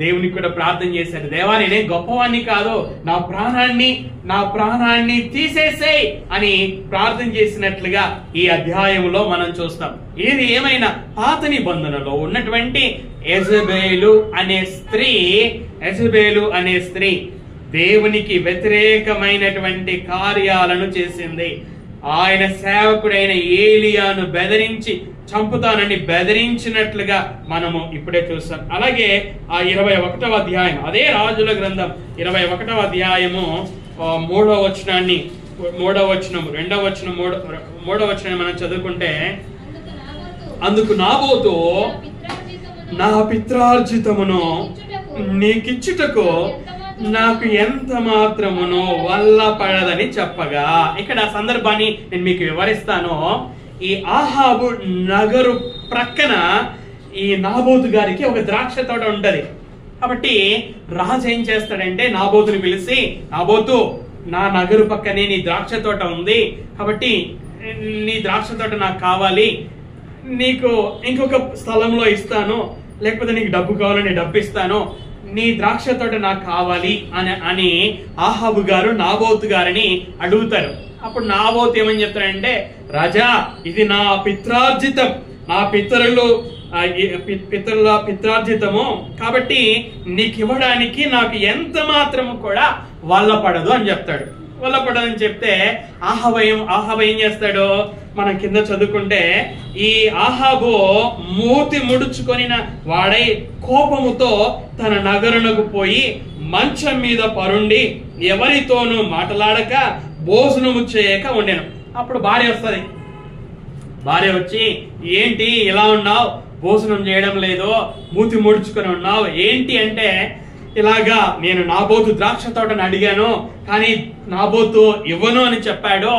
దేవునికి కూడా ప్రార్థన చేశారు, దేవా నేనే గొప్పవాణ్ణి కాదు, నా ప్రాణాన్ని తీసేసేయ్ అని ప్రార్థన చేసినట్లుగా ఈ అధ్యాయంలో మనం చూస్తాం. ఇది ఏమైనా పాత నిబంధనలో ఉన్నటువంటి యెజబెలు అనే స్త్రీ దేవునికి వ్యతిరేకమైనటువంటి కార్యాలను చేసింది. ఆయన సేవకుడైన ఏలియాను బెదిరించి చంపుతానని బెదిరించినట్లుగా మనము ఇప్పుడే చూస్తాం. అలాగే ఆ 21వ అధ్యాయం, అదే రాజుల గ్రంథం 21వ అధ్యాయము 3వ వచనాన్ని 3వ వచనం మనం చదువుకుంటే, అందుకు నాబోతు నా పిత్రార్జితమును నీకిచ్చుటకు నాకు ఎంత మాత్రమునో వల్ల పడదని చెప్పగా, ఇక్కడ సందర్భాన్ని నేను మీకు వివరిస్తాను. ఈ ఆహాబు నగరు ప్రక్కన ఈ నాబోతు గారికి ఒక ద్రాక్ష తోట ఉంటది. కాబట్టి రాజు ఏం చేస్తాడంటే నాబోతుని పిలిచి, నాబోతు, నా నగరు పక్కనే నీ ద్రాక్ష తోట ఉంది, కాబట్టి నీ ద్రాక్ష తోట నాకు కావాలి, నీకు ఇంకొక స్థలంలో ఇస్తాను, లేకపోతే నీకు డబ్బు కావాలని డబ్బు ఇస్తాను, నీ ద్రాక్ష తోట నాకు కావాలి అని ఆహాబు గారు నాబోతు గారిని అడుగుతారు. అప్పుడు నాబోతు ఏమని చెప్తాడంటే, రాజా, ఇది నా పిత్రార్జితం, నా పిత్రార్జితము, కాబట్టి నీకు ఇవ్వడానికి నాకు ఎంత మాత్రము కూడా వల్లపడదు అని చెప్తాడు. వల్లపడదని చెప్తే ఆహాబు ఏం చేస్తాడు మనం కింద చదువుకుంటే, ఈ ఆహాబు మూతి ముడుచుకొనిన వాడై కోపముతో తన నగరునకు పోయి మంచం మీద పరుండి ఎవరితోనూ మాట్లాడక భోజనము చేయక ఉండెను. అప్పుడు భార్య వస్తుంది. భార్య వచ్చి, ఏంటి ఇలా ఉన్నావు, భోజనం చేయడం లేదు, మూతి ముడుచుకొని ఉన్నావు ఏంటి అంటే, ఇలాగా నేను నాబోతు ద్రాక్ష తోటను అడిగాను, కానీ నాబోతు ఇవ్వను అని చెప్పాడు,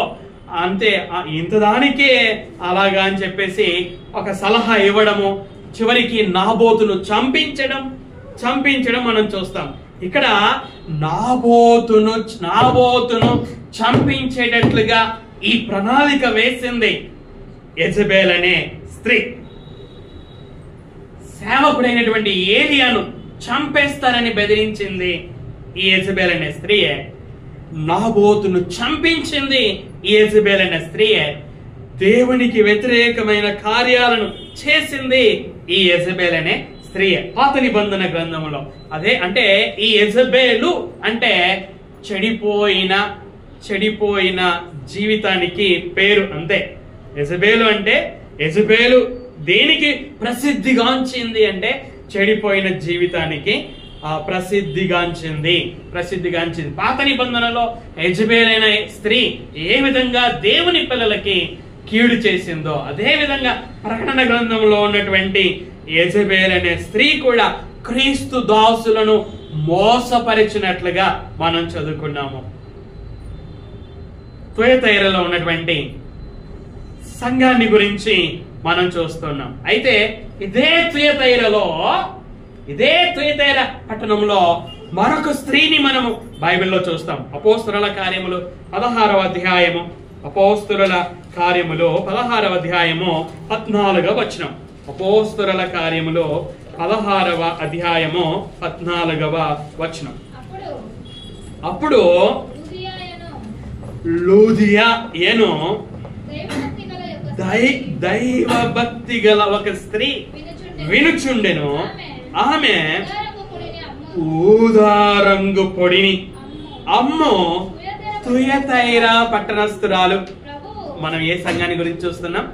అంతే, ఇంతదానికే అలాగా అని చెప్పేసి ఒక సలహా ఇవ్వడము, చివరికి నాబోతును చంపించడం మనం చూస్తాం. ఇక్కడ నాబోతును చంపించేటట్లుగా ఈ ప్రణాళిక వేసింది యెజబెల్ అనే స్త్రీ. సేవకుడైనటువంటి ఏలియాను చంపేస్తారని బెదిరించింది ఈ యెజబెల్ అనే స్త్రీయే. నాబోతును చంపించింది ఈ యెజబెల్ అనే స్త్రీయే. దేవునికి వ్యతిరేకమైన కార్యాలను చేసింది ఈ యెజబెల్ అనే స్త్రీయే. పాత నిబంధన గ్రంథంలో అదే, అంటే ఈ యెజబెలు అంటే చెడిపోయిన జీవితానికి పేరు, అంతే. యెజబెలు అంటే, యెజబెలు దేనికి ప్రసిద్ధిగాంచింది అంటే చెడిపోయిన జీవితానికి ప్రసిద్ధిగాంచింది. పాత నిబంధనలో యెజబెల్ అనే స్త్రీ ఏ విధంగా దేవుని పిల్లలకి కీడు చేసిందో, అదే విధంగా ప్రకటన గ్రంథంలో ఉన్నటువంటి యెజబెల్ అనే స్త్రీ కూడా క్రీస్తు దాసులను మోసపరిచినట్లుగా మనం చదువుకున్నాము. తుయతైరలో ఉన్నటువంటి సంఘాన్ని గురించి మనం చూస్తున్నాం. అయితే ఇదే తుయతైర పట్టణంలో మరొక స్త్రీని మనము బైబిల్లో చూస్తాం. అపోస్తలుల కార్యములు 16వ అధ్యాయము, అపోస్తలుల కార్యములు 16వ అధ్యాయము 14వ వచనం. అపోస్తలుల కార్యములు 16వ అధ్యాయము 14వ వచనం. అప్పుడు లూదియా ఏను దైవ భక్తి గల ఒక స్త్రీ వినుచుండెను. ఆమె ఊదారంగు పొడిని అమ్మో తుయతైర పట్టణస్థురాలు. మనం ఏ సంఘాన్ని గురించి చూస్తున్నాం?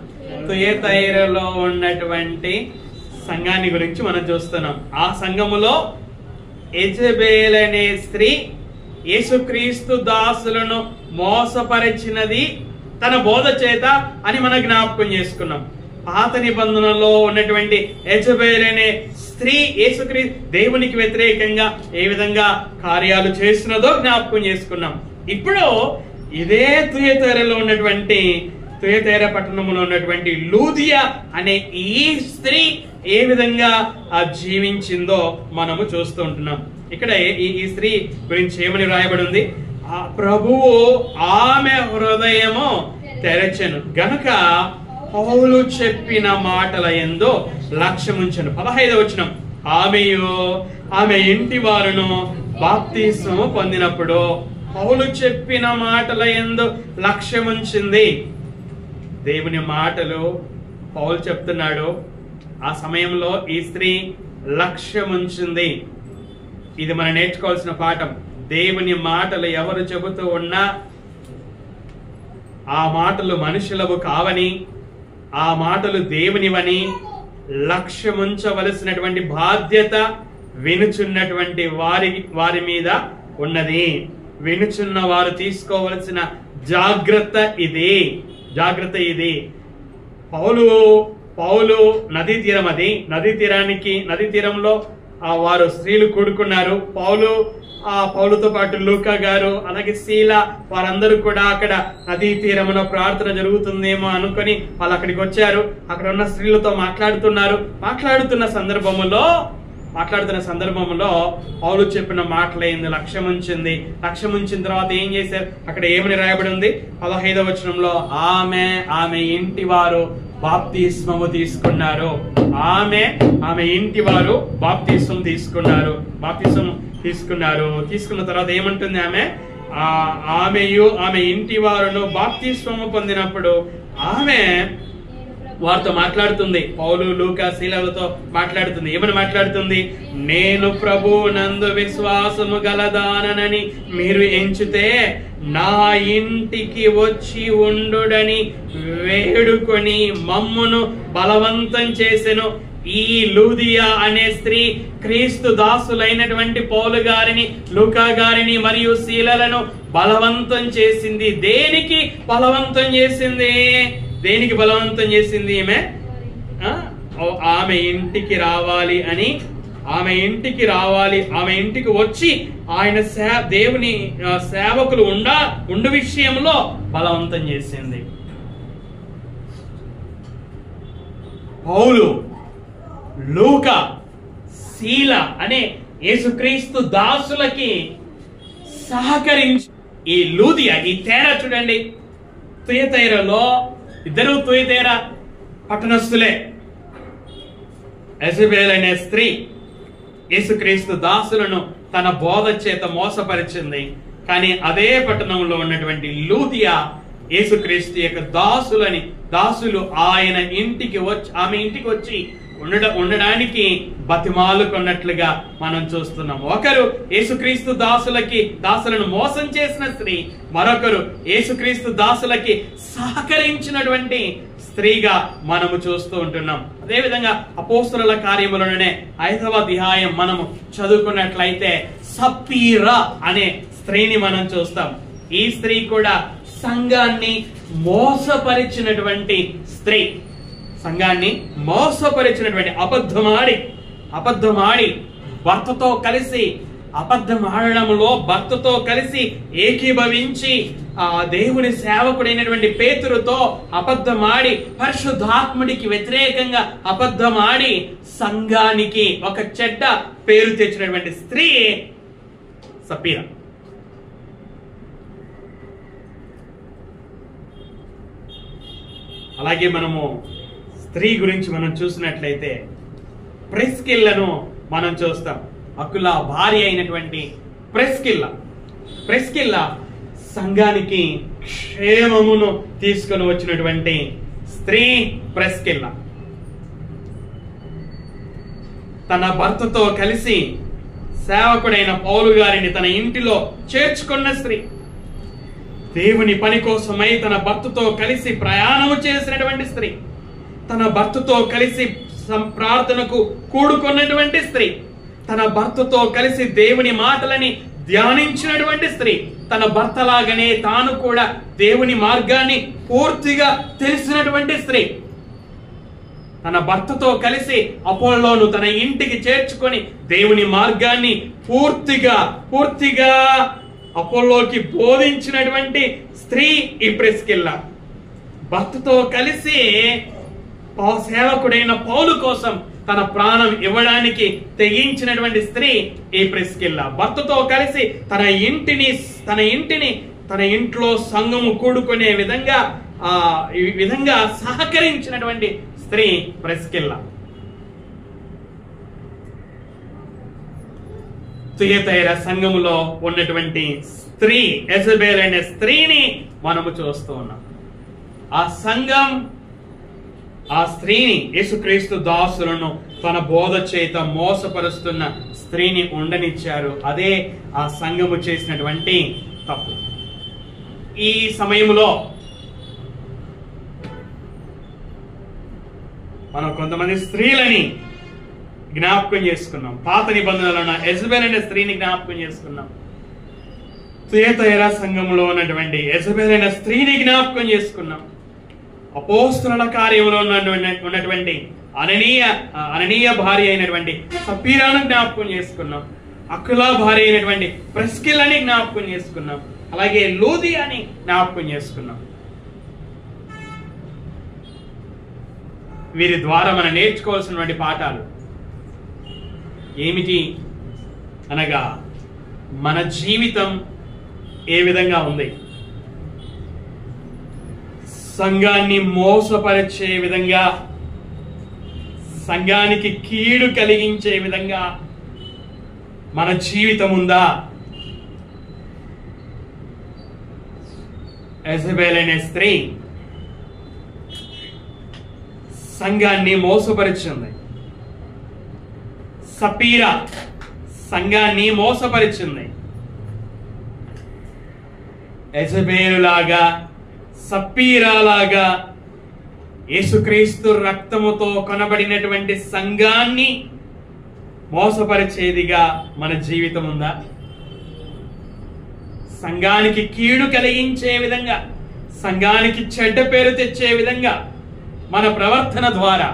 తుయతైరలో ఉన్నటువంటి సంఘాన్ని గురించి మనం చూస్తున్నాం. ఆ సంఘములో యెజబెల్ అనే స్త్రీ యేసుక్రీస్తు దాసులను మోసపరిచినది తన బోధ చేత అని మనం జ్ఞాపకం చేసుకున్నాం. పాత నిబంధనలో ఉన్నటువంటి యెజబెల్ అనే స్త్రీ యేసుక్రీస్తు దేవునికి వ్యతిరేకంగా ఏ విధంగా కార్యాలు చేసినదో జ్ఞాపకం చేసుకున్నాం. ఇప్పుడు ఇదే తుయతైర పట్టణంలో ఉన్నటువంటి లూదియా అనే ఈ స్త్రీ ఏ విధంగా జీవించిందో మనము చూస్తూ ఉంటున్నాం. ఇక్కడ ఈ స్త్రీ గురించి ఏమని రాయబడి ఉంది? ఆ ప్రభువు ఆమె హృదయము తెరచెను గనుక పౌలు చెప్పిన మాటల యందు లక్ష్యముంచెను. 15వ వచనం. ఆమె ఇంటి వారును బాప్తిస్మము పొందినప్పుడు పౌలు చెప్పిన మాటల యందు లక్ష్యముంచింది. దేవుని మాటలు పౌలు చెప్తున్నాడు. ఆ సమయంలో ఈ స్త్రీ లక్ష్యముంచింది. ఇది మనం నేర్చుకోవాల్సిన పాఠం. దేవుని మాటలు ఎవరు చెబుతూ ఉన్నా ఆ మాటలు మనుషులవు కావని, ఆ మాటలు దేవునివని లక్ష్యముంచవలసినటువంటి బాధ్యత వినుచున్నటువంటి వారి మీద ఉన్నది. వినుచున్న వారు తీసుకోవలసిన జాగ్రత్త ఇది. పౌలు నదీ తీరం, అది నదీ తీరంలో వారు స్త్రీలు కూడుకున్నారు. పౌలుతో పాటు లూకా గారు అలాగే శీల వారందరూ కూడా అక్కడ నదీ తీరమున ప్రార్థన జరుగుతుందేమో అనుకొని వాళ్ళు అక్కడికి వచ్చారు. అక్కడ ఉన్న స్త్రీలతో మాట్లాడుతున్న సందర్భంలో పౌలు చెప్పిన మాటలైంది లక్ష్యముంచిన తర్వాత ఏం చేశారు? అక్కడ ఏమని రాయబడి ఉంది? 15వ వచనంలో ఆమె ఇంటి వారు బాప్తిస్మము తీసుకున్నారు. ఆమె ఇంటి వారు బాప్తిస్మం తీసుకున్నారు. తీసుకున్న తర్వాత ఏమంటుంది? ఆమె ఇంటి వారును బాప్తిస్మము పొందినప్పుడు ఆమె వారితో మాట్లాడుతుంది. పౌలు లూకా శీలలతో మాట్లాడుతుంది. ఏమని మాట్లాడుతుంది? నేను ప్రభు నందు విశ్వాసము గలదానని మీరు ఎంచితే నా ఇంటికి వచ్చి ఉండుడని వేడుకొని మమ్మును బలవంతం చేసెను. ఈ లూదియా అనే స్త్రీ క్రీస్తు దాసులైనటువంటి పౌలు గారిని, లూకా గారిని మరియు శీలలను బలవంతం చేసింది. దేనికి బలవంతం చేసింది? ఆమె ఇంటికి రావాలి అని, ఆమె ఇంటికి వచ్చి ఆయన దేవుని సేవకులు ఉండు విషయంలో బలవంతం చేసింది. పౌలు, లూకా, శీల అనే యేసుక్రీస్తు దాసులకి సహకరించి ఈ లూదియా, ఈ తేడా చూడండి. తుయతైరలో ఇద్దరు తుయతైర పట్టణస్థులే. యెజబెల్ అనే స్త్రీ యేసుక్రీస్తు దాసులను తన బోధ చేత మోసపరిచింది. కానీ అదే పట్టణంలో ఉన్నటువంటి లూదియా యేసుక్రీస్తు యొక్క దాసులు ఆయన ఆమె ఇంటికి వచ్చి ఉండడానికి బతిమాలుకున్నట్లుగా మనం చూస్తున్నాం. ఒకరు యేసుక్రీస్తు దాసులను మోసం చేసిన స్త్రీ, మరొకరు యేసుక్రీస్తు దాసులకి సహకరించినటువంటి స్త్రీగా మనము చూస్తూ ఉంటున్నాం. అదేవిధంగా అపోస్తలుల కార్యములలోనే 5వ అధ్యాయం మనము చదువుకున్నట్లయితే సప్పీరా అనే స్త్రీని మనం చూస్తాం. ఈ స్త్రీ కూడా సంఘాన్ని మోసపరిచినటువంటి స్త్రీ. అబద్ధమాడి భర్తతో కలిసి అబద్ధం ఆడడంలో భర్తతో కలిసి ఏకీభవించి ఆ దేవుని సేవకుడైనటువంటి పేతురుతో అబద్ధమాడి, పరిశుద్ధాత్ముడికి వ్యతిరేకంగా అబద్ధమాడి సంఘానికి ఒక చెడ్డ పేరు తెచ్చినటువంటి స్త్రీ సపీరా. అలాగే మనము స్త్రీ గురించి మనం చూసినట్లయితే ప్రిస్కిల్లను మనం చూస్తాం. అకులా భార్య అయినటువంటి ప్రిస్కిల్లా సంఘానికి క్షేమమును తీసుకొని వచ్చినటువంటి స్త్రీ ప్రిస్కిల్లా. తన భర్తతో కలిసి సేవకుడైన పౌలు గారిని తన ఇంటిలో చేర్చుకున్న స్త్రీ, దేవుని పని కోసమై తన భర్తతో కలిసి ప్రయాణం చేసినటువంటి స్త్రీ, తన భర్తతో కలిసి ప్రార్థనకు కూడుకున్నటువంటి స్త్రీ, తన భర్తతో కలిసి దేవుని మాటలని ధ్యానించినటువంటి స్త్రీ, తన భర్తలాగానే తాను కూడా దేవుని మార్గాన్ని పూర్తిగా తెలిసినటువంటి స్త్రీ, తన భర్తతో కలిసి అపోల్లోను తన ఇంటికి చేర్చుకొని దేవుని మార్గాన్ని పూర్తిగా అపోల్లోకి బోధించినటువంటి స్త్రీ ఈ ప్రిస్కిల్లా. భర్తతో కలిసి సేవకుడైన పౌలు కోసం తన ప్రాణం ఇవ్వడానికి తెగించినటువంటి స్త్రీ ఈ ప్రిస్కిల్లా. భర్తతో కలిసి తన ఇంట్లో సంఘము కూడుకునే విధంగా సహకరించినటువంటి స్త్రీ ప్రిస్కిల్లా. తుయతైర సంఘములో ఉన్నటువంటి స్త్రీ యెజబెల్ అనే స్త్రీని మనము చూస్తూ ఉన్నాం. ఆ సంఘం ఆ స్త్రీని, యేసుక్రీస్తు దాసులను తన బోధ చేత మోసపరుస్తున్న స్త్రీని ఉండనిచ్చారు. అదే ఆ సంఘము చేసినటువంటి తప్పు. ఈ సమయంలో మనం కొంతమంది స్త్రీలని జ్ఞాపకం చేసుకున్నాం. పాత నిబంధనలో ఉన్న యెజబెల్ అనే స్త్రీని జ్ఞాపకం చేసుకున్నాం. తుయతైర సంఘంలో ఉన్నటువంటి యెజబెల్ అనే స్త్రీని జ్ఞాపకం చేసుకున్నాం. అపోస్తలుల కార్యంలో ఉన్నటువంటి అననీయ భార్య అయినటువంటి సపీరాను జ్ఞాపకం చేసుకున్నాం. అకులా భార్య అయినటువంటి ప్రిస్కిల్లాని జ్ఞాపకం చేసుకున్నాం. అలాగే లూదియాని జ్ఞాపకం చేసుకున్నాం. వీరి ద్వారా మనం నేర్చుకోవాల్సినటువంటి పాఠాలు ఏమిటి అనగా, మన జీవితం ఏ విధంగా ఉంది, సంఘాన్ని మోసపరిచే విధంగా, సంఘానికి కీడు కలిగించే విధంగా మన జీవితం ఉందా? యెజబెల్ అనే స్త్రీ సంఘాన్ని మోసపరిచింది. సపీరా సంఘాన్ని మోసపరిచింది. యెజబెలు లాగా, సపీరా లాగా యేసుక్రీస్తు రక్తముతో కొనబడినటువంటి సంఘాన్ని మోసపరిచేదిగా మన జీవితం ఉందా? సంఘానికి కీడు కలిగించే విధంగా, సంఘానికి చెడ్డ పేరు తెచ్చే విధంగా మన ప్రవర్తన ద్వారా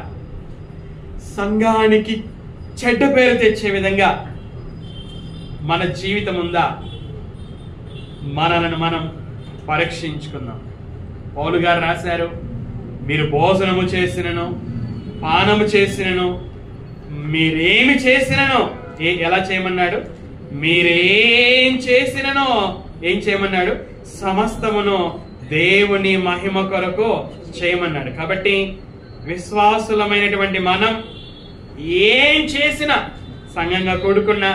సంఘానికి చెడ్డ పేరు తెచ్చే విధంగా మన జీవితం ఉందా? మనలను మనం పరీక్షించుకుందాం. పౌలు గారు రాశారు, మీరు భోజనము చేసినను, పానము చేసినను, మీరేమి చేసినను, ఎలా చేయమన్నాడు? మీరేం చేసిననో ఏం చేయమన్నాడు? సమస్తమును దేవుని మహిమ కొరకు చేయమన్నాడు. కాబట్టి విశ్వాసులమైనటువంటి మనం ఏం చేసినా, సంఘంగా కూడుకున్నా,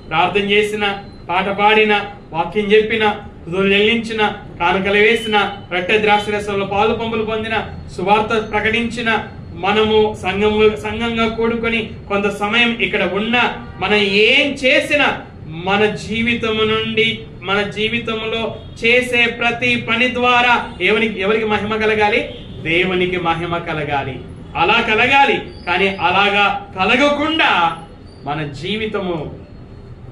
ప్రార్థన చేసిన, పాట పాడిన, వాక్యం చెప్పిన, తుదులు చెల్లించిన, కానుకలు వేసిన, రొట్టె ద్రాక్షరసంలో పాలు పంపులు పొందిన, సువార్త ప్రకటించిన, మనము సంఘంగా కూడుకొని కొంత సమయం ఇక్కడ ఉన్న, మనం ఏం చేసినా మన జీవితంలో చేసే ప్రతి పని ద్వారా ఎవరికి మహిమ కలగాలి? దేవునికి మహిమ కలగాలి. అలా కలగాలి. కానీ అలాగా కలగకుండా మన జీవితము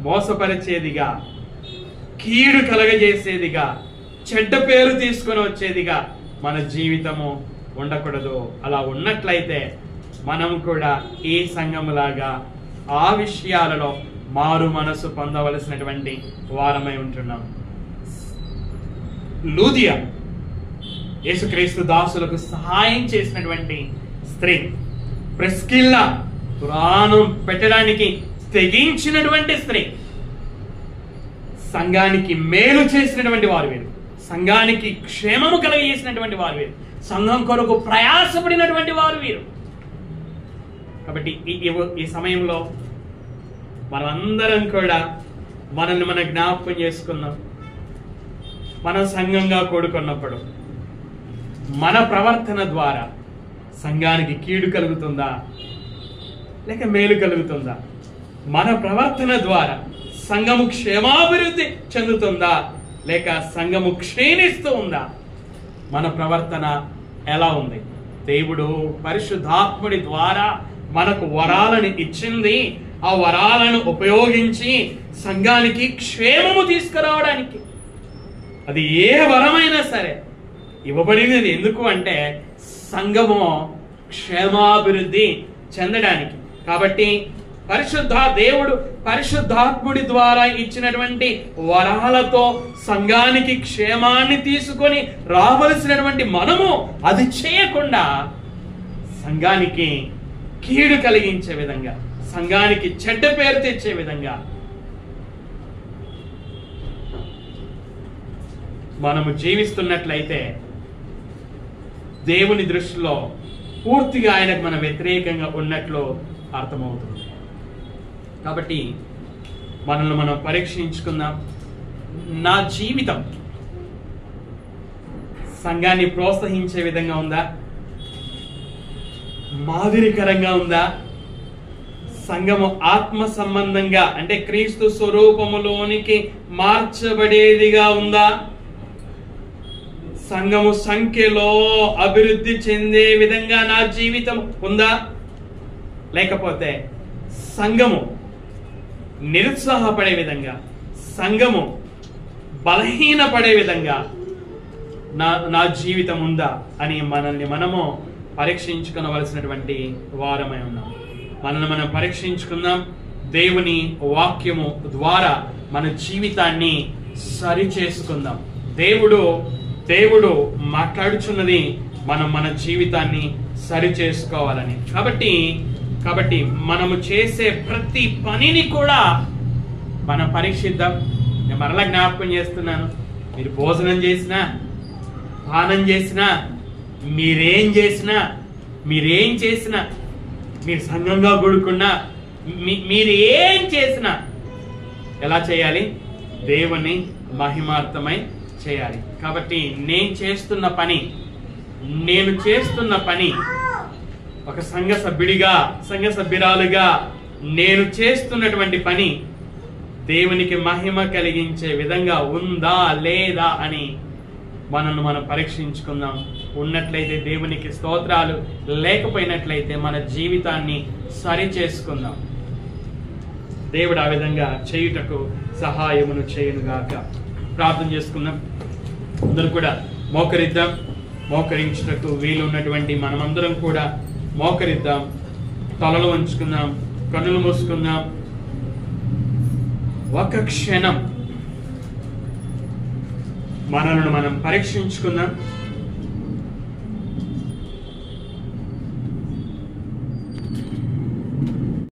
మోసపరిచేదిగా, కీడు కలగజేసేదిగా, చెడ్డ పేరు తీసుకొని వచ్చేదిగా మన జీవితము ఉండకూడదు. అలా ఉన్నట్లయితే మనం కూడా ఈ సంఘములాగా ఆ విషయాలలో మారు మనసు పొందవలసినటువంటి వారమై ఉంటున్నాం. లూదియా యేసుక్రీస్తు దాసులకు సహాయం చేసినటువంటి స్త్రీ. ప్రిస్కిల్లా ప్రాణం పెట్టడానికి తెగించినటువంటి స్త్రీ. సంఘానికి మేలు చేసినటువంటి వారు వీరు. సంఘానికి క్షేమము కలగజేసినటువంటి వారు వీరు. సంఘం కొరకు ప్రయాసపడినటువంటి వారు వీరు. కాబట్టి ఈ సమయంలో మనమందరం కూడా మనల్ని మనం జ్ఞాపకం చేసుకుందాం. మనం సంఘంగా కూడుకున్నప్పుడు మన ప్రవర్తన ద్వారా సంఘానికి కీడు కలుగుతుందా లేక మేలు కలుగుతుందా? మన ప్రవర్తన ద్వారా సంఘము క్షేమాభివృద్ధి చెందుతుందా లేక సంఘము క్షీణిస్తూ ఉందా? మన ప్రవర్తన ఎలా ఉంది? దేవుడు పరిశుద్ధాత్ముడి ద్వారా మనకు వరాలను ఇచ్చింది. ఆ వరాలను ఉపయోగించి సంఘానికి క్షేమము తీసుకురావడానికి. అది ఏ వరమైనా సరే ఇవ్వబడినది. ఎందుకు అంటే సంఘము క్షేమాభివృద్ధి చెందడానికి. కాబట్టి దేవుడు పరిశుద్ధాత్ముడి ద్వారా ఇచ్చినటువంటి వరాలతో సంఘానికి క్షేమాన్ని తీసుకొని రావలసినటువంటి మనము అది చేయకుండా సంఘానికి కీడు కలిగించే విధంగా, సంఘానికి చెడ్డ పేరు తెచ్చే విధంగా మనము జీవిస్తున్నట్లయితే దేవుని దృష్టిలో పూర్తిగా ఆయనకు మనం వ్యతిరేకంగా ఉన్నట్లు అర్థమవుతుంది. కాబట్టి మనల్ని మనం పరీక్షించుకుందాం. నా జీవితం సంఘాన్ని ప్రోత్సహించే విధంగా ఉందా? మాదిరికరంగా ఉందా? సంఘము ఆత్మ సంబంధంగా అంటే క్రీస్తు స్వరూపములోనికి మార్చబడేదిగా ఉందా? సంఘము సంఖ్యలో అభివృద్ధి చెందే విధంగా నా జీవితం ఉందా? లేకపోతే సంఘము నిరుత్సాహపడే విధంగా, సంఘము బలహీనపడే విధంగా నా జీవితం ఉందా అని మనల్ని మనము పరీక్షించుకోవలసినటువంటి వారమై ఉన్నాం. మనల్ని మనం పరీక్షించుకుందాం. దేవుని వాక్యము ద్వారా మన జీవితాన్ని సరి చేసుకుందాం. దేవుడు మాట్లాడుచున్నది మనం మన జీవితాన్ని సరి చేసుకోవాలని. కాబట్టి మనము చేసే ప్రతి పనిని కూడా మనం పరీక్షిద్దాం. నేను మరలా జ్ఞాపకం చేస్తున్నాను. మీరు భోజనం చేసినా, పానం చేసినా, మీరేం చేసినా, మీరు సంఘంగా కూడుకున్నా, మీరు ఏం చేసినా ఎలా చేయాలి? దేవుని మహిమార్థమై చేయాలి. కాబట్టి నేను చేస్తున్న పని ఒక సంఘ సభ్యురాలుగా నేను చేస్తున్నటువంటి పని దేవునికి మహిమ కలిగించే విధంగా ఉందా లేదా అని మనం పరీక్షించుకుందాం. ఉన్నట్లయితే దేవునికి స్తోత్రాలు, లేకపోయినట్లయితే మన జీవితాన్ని సరి చేసుకుందాం. దేవుడు ఆ విధంగా చేయుటకు సహాయమును చేయునుగాక. ప్రార్థన చేసుకుందాం. అందరూ కూడా మోకరిద్దాం. మోకరించుటకు వీలు ఉన్నటువంటి మనమందరం కూడా మోకరిద్దాం. తలలు వంచుకుందాం, కన్నులు మూసుకుందాం. ఒక క్షణం మనల్ని మనం పరీక్షించుకుందాం.